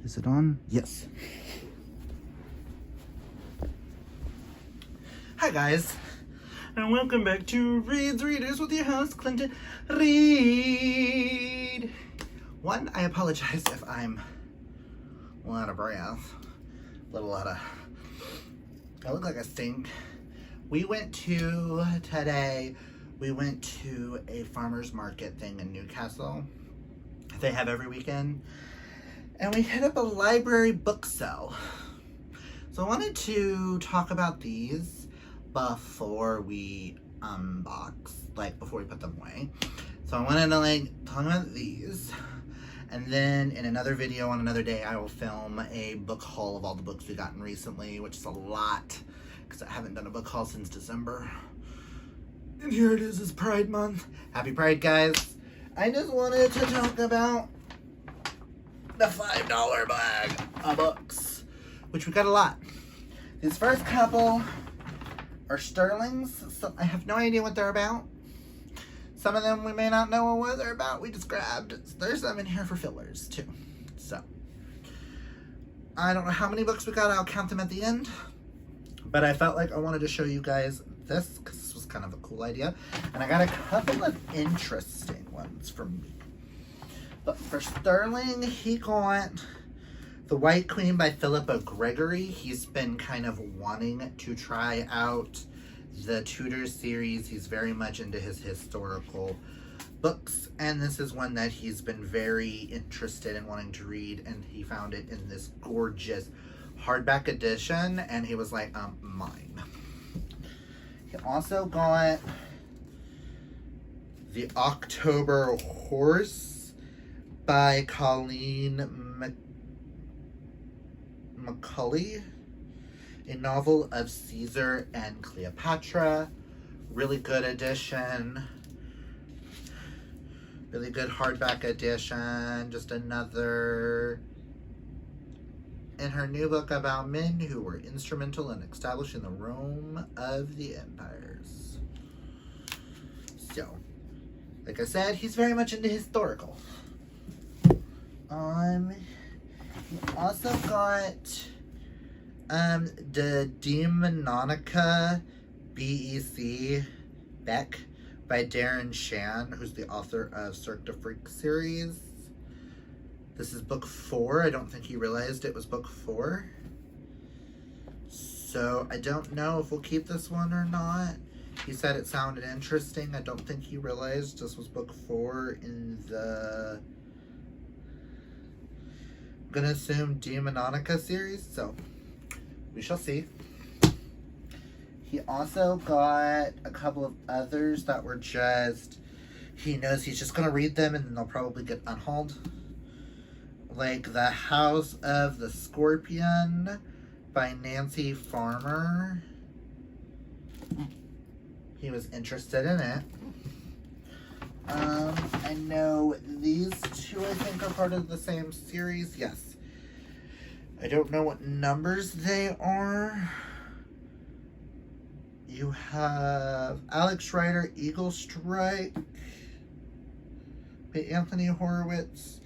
Is it on? Yes. Hi guys, and welcome back to Reads Readers with your host, Clinton Reed. One, I apologize if I'm a little out of breath, I look like I stink. We went to a farmer's market thing in Newcastle. They have every weekend. And we hit up a library book sale. So I wanted to talk about these before we before we put them away. So I wanted to talk about these. And then in another video on another day, I will film a book haul of all the books we've gotten recently, which is a lot, because I haven't done a book haul since December. And here it is, it's Pride Month. Happy Pride, guys. I just wanted to talk about the $5 bag of books, which we got a lot. These first couple are Sterlings, so I have no idea what they're about. Some of them we may not know what they're about. We just grabbed. There's some in here for fillers too. So I don't know how many books we got. I'll count them at the end. But I felt like I wanted to show you guys this because this was kind of a cool idea. And I got a couple of interesting ones from me. But for Sterling, he got The White Queen by Philippa Gregory. He's been kind of wanting to try out the Tudors series. He's very much into his historical books, and this is one that he's been very interested in wanting to read, and he found it in this gorgeous hardback edition, and he was like, mine. He also got The October Horse by Colleen Mccull, a novel of Caesar and Cleopatra. Really good edition. Really good hardback edition. Just another in her new book about men who were instrumental in establishing the Rome of the empires. So, like I said, he's very much into historical. He also got the Demononica BEC Beck by Darren Shan, who's the author of Cirque du Freak series. This is book 4. I don't think he realized it was book 4. So I don't know if we'll keep this one or not. He said it sounded interesting. I don't think he realized this was book 4 in the, I'm gonna assume, Demononica series, so we shall see. He also got a couple of others that were just, he knows he's just gonna read them and then they'll probably get unhauled. Like The House of the Scorpion by Nancy Farmer. He was interested in it. I know these two, I think, are part of the same series. Yes. I don't know what numbers they are. You have Alex Rider, Eagle Strike by Anthony Horowitz,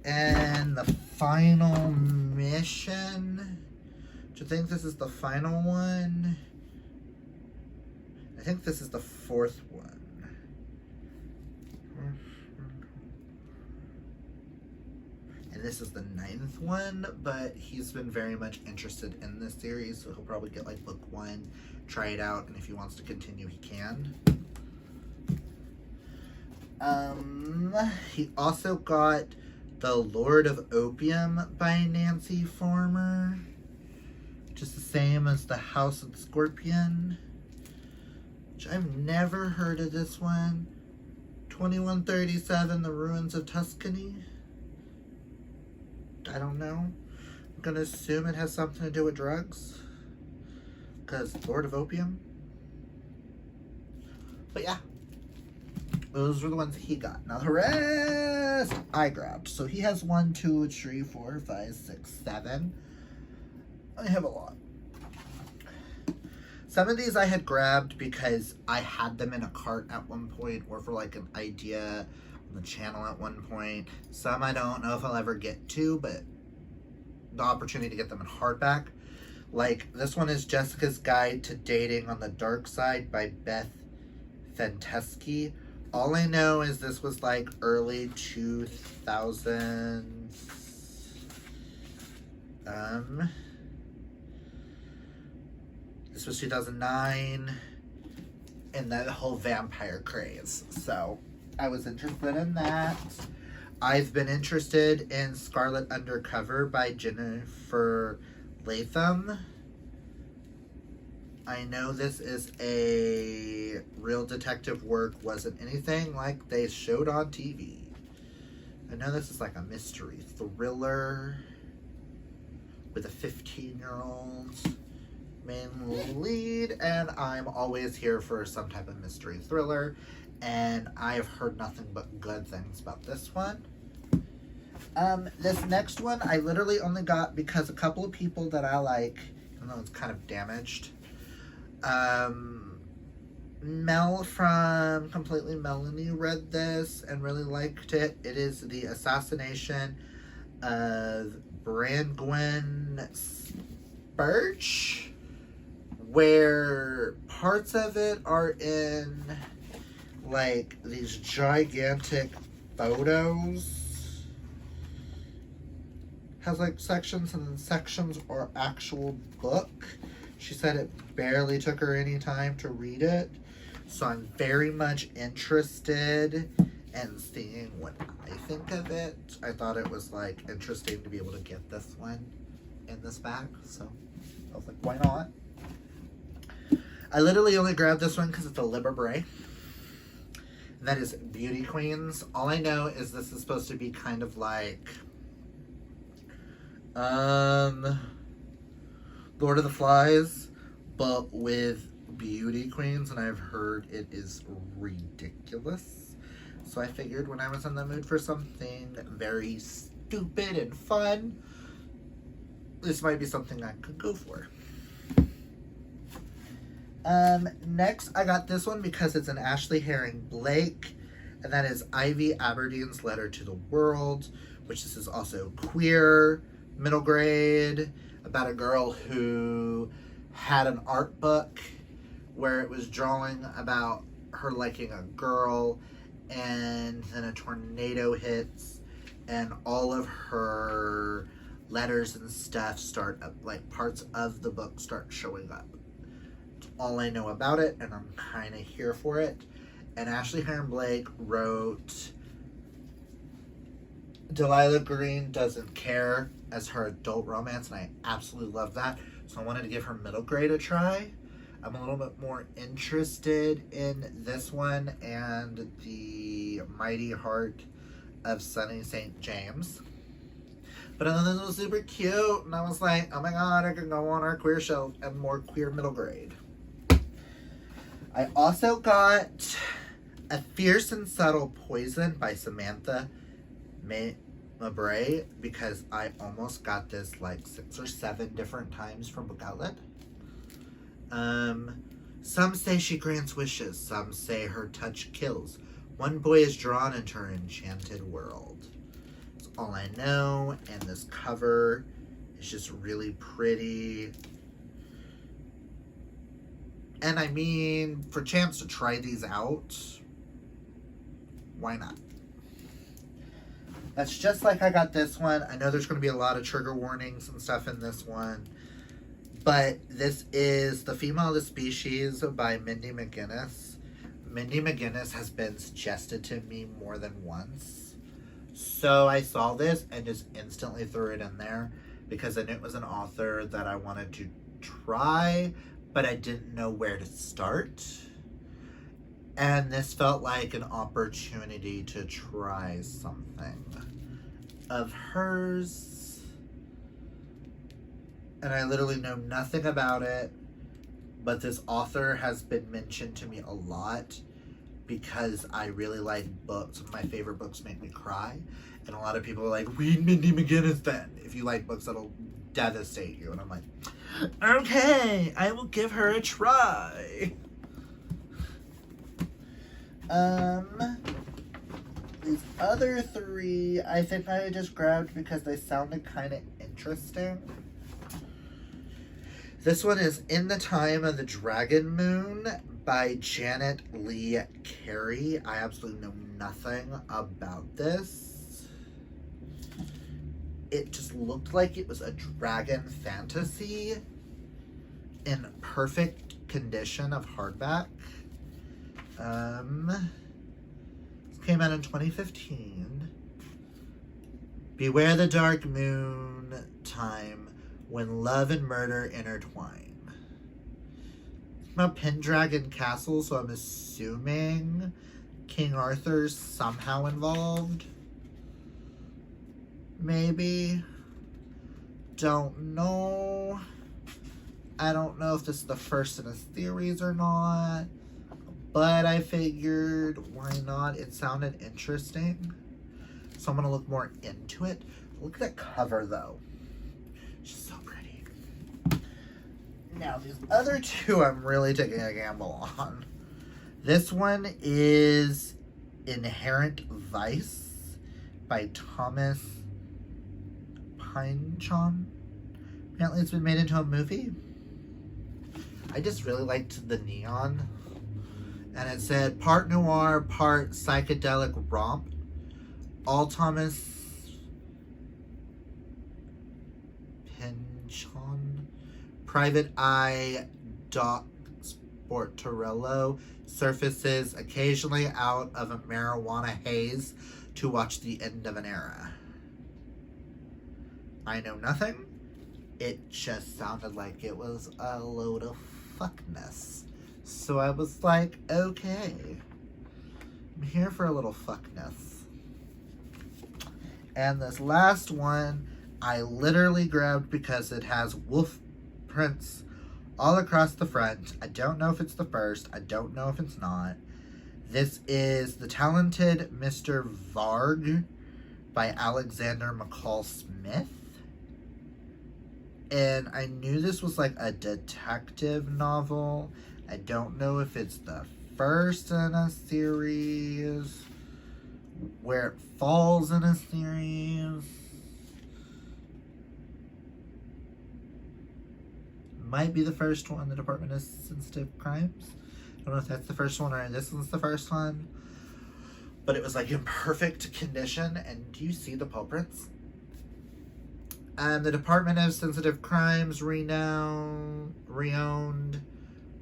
and The Final Mission. Do you think this is the final one? I think this is the 4th one. And this is the 9th one, but he's been very much interested in this series, so he'll probably get like book 1, try it out, and if he wants to continue, he can. He also got The Lord of Opium by Nancy Farmer, just the same as The House of the Scorpion, which I've never heard of this one. 2137, The Ruins of Tuscany. I don't know. I'm gonna assume it has something to do with drugs, because Lord of Opium. But yeah, those were the ones he got. Now the rest I grabbed. So he has 1, 2, 3, 4, 5, 6, 7. I have a lot. Some of these I had grabbed because I had them in a cart at one point, or for like an idea on the channel at one point. Some I don't know if I'll ever get to, but the opportunity to get them in hardback. Like, this one is Jessica's Guide to Dating on the Dark Side by Beth Fentosky. All I know is this was like early 2000s. This was 2009, and that whole vampire craze. So I was interested in that. I've been interested in Scarlet Undercover by Jennifer Latham. I know this is a real detective work, wasn't anything like they showed on TV. I know this is like a mystery thriller with a 15-year-old main lead, and I'm always here for some type of mystery thriller, and I've heard nothing but good things about this one. This next one I literally only got because a couple of people that I like, even though it's kind of damaged, Mel from Completely Melanie read this and really liked it. It is the Assassination of Bran, Gwen, Birch, where parts of it are in like these gigantic photos. Has like sections, and then sections are actual book. She said it barely took her any time to read it. So I'm very much interested in seeing what I think of it. I thought it was like interesting to be able to get this one in this bag. So I was like, why not? I literally only grabbed this one because it's a Libre. And that is Beauty Queens. All I know is this is supposed to be kind of like Lord of the Flies, but with beauty queens, and I've heard it is ridiculous. So I figured when I was in the mood for something very stupid and fun, this might be something I could go for. Next I got this one because it's an Ashley Herring Blake, and that is Ivy Aberdeen's Letter to the World, which this is also queer, middle grade, about a girl who had an art book where it was drawing about her liking a girl, and then a tornado hits and all of her letters and stuff start up, like parts of the book start showing up. It's all I know about it, and I'm kind of here for it. And Ashley Herring Blake wrote Delilah Green Doesn't Care as her adult romance, and I absolutely love that. So I wanted to give her middle grade a try. I'm a little bit more interested in this one and the Mighty Heart of Sunny St. James. But I thought this was super cute, and I was like, oh my god, I could go on our queer shelf and more queer middle grade. I also got A Fierce and Subtle Poison by Samantha Mabray, because I almost got this like 6 or 7 different times from Book Outlet. Some say she grants wishes, some say her touch kills. One boy is drawn into her enchanted world. That's all I know, and this cover is just really pretty. And I mean, for chance to try these out, why not? That's just like I got this one. I know there's going to be a lot of trigger warnings and stuff in this one. But this is The Female of the Species by Mindy Mcginnis. Mindy Mcginnis has been suggested to me more than once. So I saw this and just instantly threw it in there because I knew it was an author that I wanted to try, but I didn't know where to start. And this felt like an opportunity to try something of hers. And I literally know nothing about it, but this author has been mentioned to me a lot because I really like books. Some of my favorite books make me cry. And a lot of people are like, read Mindy Mcginnis then, if you like books that'll devastate you. And I'm like, okay, I will give her a try. These other 3, I think I just grabbed because they sounded kind of interesting. interesting. This one is In the Time of the Dragon Moon by Janet Lee Carey. I absolutely know nothing about this. It just looked like it was a dragon fantasy in perfect condition of hardback. This came out in 2015. Beware the dark moon time when love and murder intertwine. It's about Pendragon Castle, so I'm assuming King Arthur's somehow involved. Maybe. Don't know. I don't know if this is the first in his series or not. But I figured, why not? It sounded interesting. So I'm going to look more into it. Look at that cover, though. She's so pretty. Now, these other two I'm really taking a gamble on. This one is Inherent Vice by Thomas Pynchon. Apparently it's been made into a movie. I just really liked the neon. And it said, part noir, part psychedelic romp. All Thomas Pynchon. Private Eye Doc Sportorello surfaces occasionally out of a marijuana haze to watch the end of an era. I know nothing. It just sounded like it was a load of fuckness. So I was like, okay. I'm here for a little fuckness. And this last one, I literally grabbed because it has wolf prints all across the front. I don't know if it's the first. I don't know if it's not. This is The Talented Mr. Varg by Alexander Mccall Smith. And I knew this was like a detective novel. I don't know if it's the first in a series, where it falls in a series. Might be the first one, the Department of Sensitive Crimes. I don't know if that's the first one or this one's the first one. But it was like in perfect condition. And do you see the paw prints? The Department of Sensitive Crimes, renowned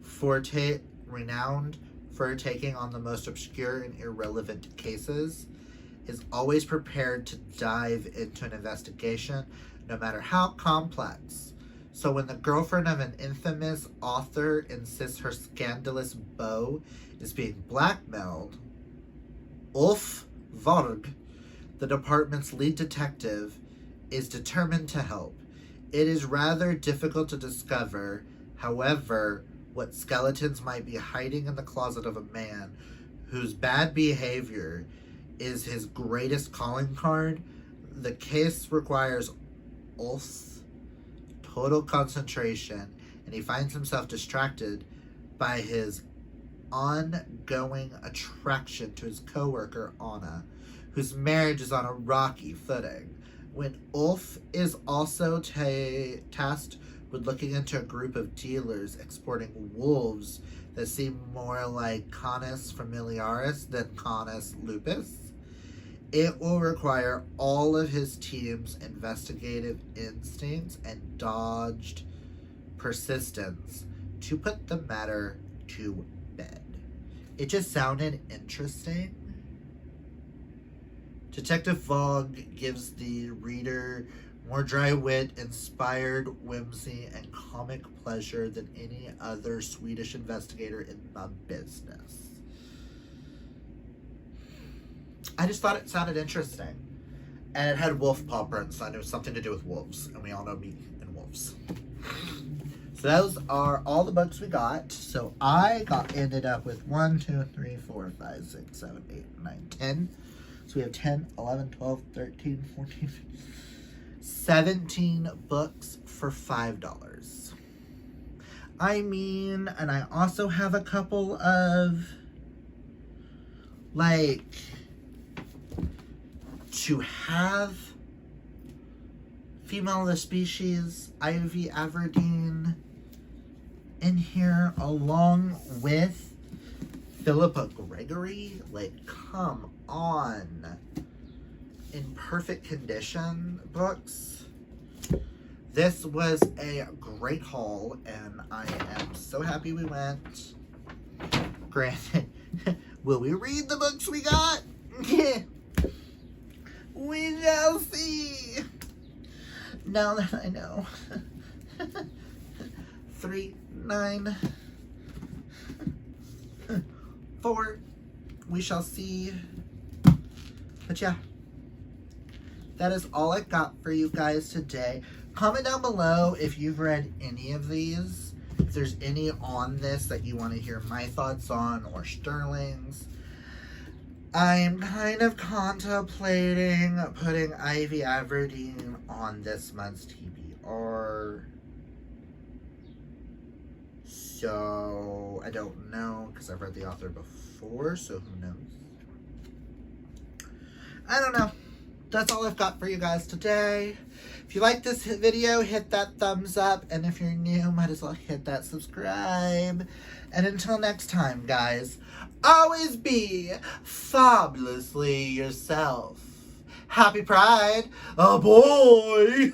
for taking on the most obscure and irrelevant cases, is always prepared to dive into an investigation, no matter how complex. So when the girlfriend of an infamous author insists her scandalous beau is being blackmailed, Ulf Varg, the department's lead detective, is determined to help. It is rather difficult to discover, however, what skeletons might be hiding in the closet of a man whose bad behavior is his greatest calling card. The case requires Ulf's total concentration, and he finds himself distracted by his ongoing attraction to his co-worker Anna, whose marriage is on a rocky footing. When Ulf is also tasked with looking into a group of dealers exporting wolves that seem more like Canis familiaris than Canis lupus, it will require all of his team's investigative instincts and dogged persistence to put the matter to bed. It just sounded interesting. Detective Varg gives the reader more dry wit, inspired whimsy, and comic pleasure than any other Swedish investigator in the business. I just thought it sounded interesting. And it had wolf paw prints, so I knew it was something to do with wolves. And we all know me and wolves. So those are all the books we got. So I ended up with 1, 2, 3, 4, 5, 6, 7, 8, 9, 10. So we have 10, 11, 12, 13, 14, 17 books for $5. I mean, and I also have a couple of, like, to have female of the species, Ivy Aberdeen, in here, along with Philippa Gregory. Like, come on. In perfect condition books. This was a great haul, and I am so happy we went. Granted, will we read the books we got? We shall see. Now that I know. 3, 9, 4. We shall see. But yeah, that is all I've got for you guys today. Comment down below if you've read any of these. If there's any on this that you want to hear my thoughts on, or Sterling's. I'm kind of contemplating putting Ivy Aberdeen on this month's TBR. So, I don't know, because I've read the author before, so who knows? I don't know. That's all I've got for you guys today. If you like this video, hit that thumbs up. And if you're new, might as well hit that subscribe. And until next time, guys, always be fabulously yourself. Happy Pride. Oh, boy.